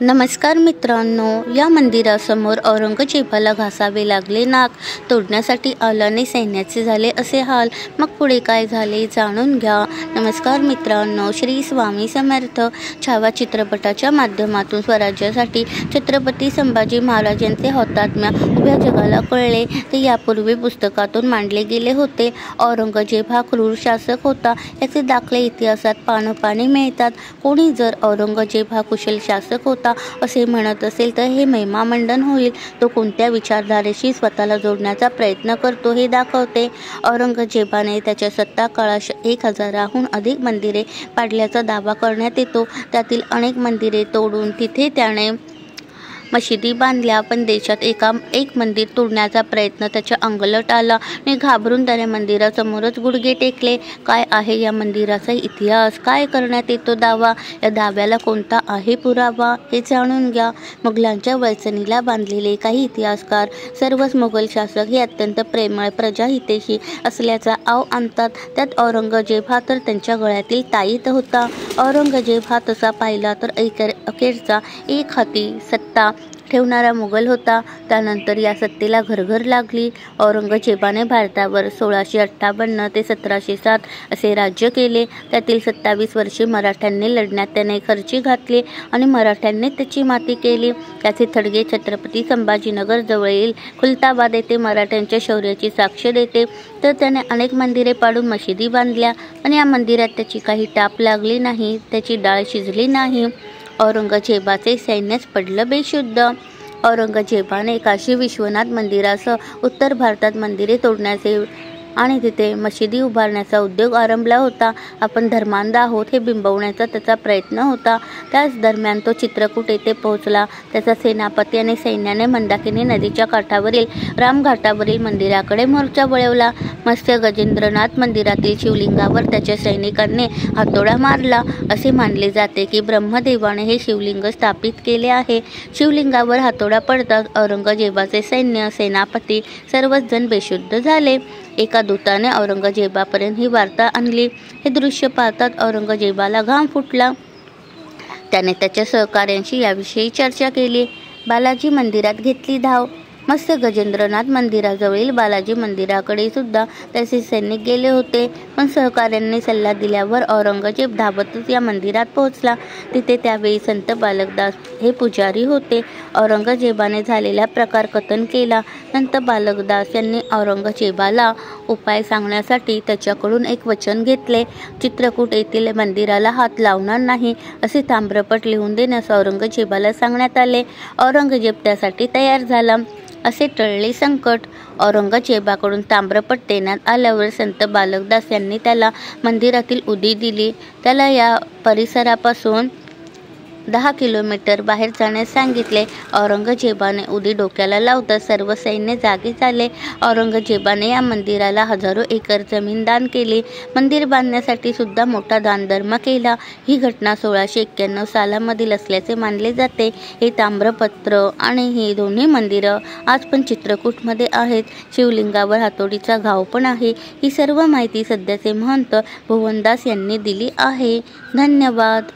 नमस्कार मित्रांनो, या मंदिरासमोर औरंगजेबाला घासावे लागले नाक. तोडण्यासाठी आल्याने सैन्याचे झाले असे हाल. मग पुढे काय झाले जाणून घ्या. नमस्कार मित्रांनो, श्री स्वामी समर्थ. छावा चित्रपटाच्या माध्यमातून स्वराज्यासाठी छत्रपती संभाजी महाराज यांचे हौतात्म्य उभ्या जगाला कळले. ते यापूर्वी पुस्तकातून मांडले गेले होते. औरंगजेब हा क्रूर शासक होता याचे दाखले इतिहासात पानोपानी मिळतात. कोणी जर औरंगजेब हा कुशल शासक होता असे म्हणत असेल तर हे महिमामंडन होईल. तो कोणत्या विचारधारेशी स्वतःला जोडण्याचा प्रयत्न करतो हे दाखवते. औरंगजेबाने त्याच्या सत्ता काळात 1000हून अधिक मंदिरे पाडल्याचा दावा करण्यात येतो. त्यातील अनेक मंदिरे तोडून तिथे त्याने मशिदी बांधल्या. पण देशात एक मंदिर तोडण्याचा प्रयत्न त्याच्या अंगलट आला आणि घाबरून त्याने मंदिरासमोरच गुडघे टेकले. काय आहे या मंदिराचा इतिहास? काय करण्यात येतो दावा? या दाव्याला कोणता आहे पुरावा? हे जाणून घ्या. मुघलांच्या वळचणीला बांधलेले काही इतिहासकार सर्वच मुघल शासक हे अत्यंत प्रेमळ, प्रजाहितेशी असल्याचा आव आणतात. त्यात औरंगजेब हा तर त्यांच्या गळ्यातील ताईत होता. औरंगजेब हा तसा पाहिला तर अखेरचा एक हाती सत्ता ठेवणारा मुघल होता. त्यानंतर या सत्तेला घरघर लागली. औरंगजेबाने भारतावर 1658 ते 1707 असे राज्य केले. त्यातील 27 वर्षे मराठ्यांनी लढण्यात त्याने खर्ची घातली आणि मराठ्यांनी त्याची माती केली. त्याचे थडगे छत्रपती संभाजीनगर जवळील खुलताबाद येथे मराठ्यांच्या शौर्याची साक्ष देते. तर त्याने अनेक मंदिरे पाडून मशिदी बांधल्या आणि या मंदिरात त्याची काही टाप लागली नाही, त्याची डाळ शिजली नाही. औरंगजेबाचे सैन्यच पडलं बेशुद्ध. औरंगजेबाने काशी विश्वनाथ मंदिरासह उत्तर भारतात मंदिरे तोडण्याचे आणि तिथे मशिदी उभारण्याचा उद्योग आरंभला होता. आपण धर्मांध आहोत हे बिंबवण्याचा त्याचा प्रयत्न होता. त्याच दरम्यान तो चित्रकूट येथे पोहोचला. त्याचा सेनापती आणि सैन्याने मंदाकिनी नदीच्या काठावरील रामघाटावरील मंदिराकडे मोर्चा वळवला. मत्स्य गजेंद्रनाथ मंदिरातील शिवलिंगावर त्याच्या सैनिकांनी हातोडा मारला. असे मानले जाते की ब्रह्मदेवाने हे शिवलिंग स्थापित केले आहे. शिवलिंगावर हातोडा पडताच औरंगजेबाचे सैन्य, सेनापती सर्वच जण बेशुद्ध झाले. एका दूताने औरंगजेबापर्यंत ही वार्ता आणली. हे दृश्य पाहताच औरंगजेबाला घाम फुटला. त्याने त्याच्या सहकाऱ्यांशी याविषयी चर्चा केली. बालाजी मंदिरात घेतली धाव. मत्स्य गजेंद्रनाथ मंदिराजवळील बालाजी मंदिराकडे सुद्धा त्याचे सैनिक गेले होते. पण सहकाऱ्यांनी सल्ला दिल्यावर औरंगजेब धावतच या मंदिरात पोहोचला. तिथे त्यावेळी संत बालकदास हे पुजारी होते. औरंगजेबाने झालेला प्रकार कथन केला. संत बालकदास यांनी औरंगजेबाला उपाय सांगण्यासाठी त्याच्याकडून एक वचन घेतले. चित्रकूट येथील मंदिराला हात लावणार नाही असे ताम्रपट लिहून देण्यास औरंगजेबाला सांगण्यात आले. औरंगजेब त्यासाठी तयार झाला. असे टळले संकट. औरंगजेबाकडून ताम्रपट देण्यात आल्यावर संत बालकदास यांनी त्याला मंदिरातील उदी दिली. त्याला या परिसरापासून 10 किलोमीटर बाहेर जाण्यास सांगितले. औरंगजेबाने उदी डोक्याला लावताच सर्व सैन्य जागे झाले. औरंगजेबाने या मंदिराला हजारो एकर जमीन दान केली. मंदिर बांधण्यासाठी सुद्धा मोठा दानधर्म केला. ही घटना 1691 सालामधील असल्याचे मानले जाते. हे ताम्रपत्र आणि ही दोन्ही मंदिरं आज पण चित्रकूटमध्ये आहेत. शिवलिंगावर हातोडीचा घाव पण आहे. ही सर्व माहिती सध्याचे महंत भुवनदास यांनी दिली आहे. धन्यवाद.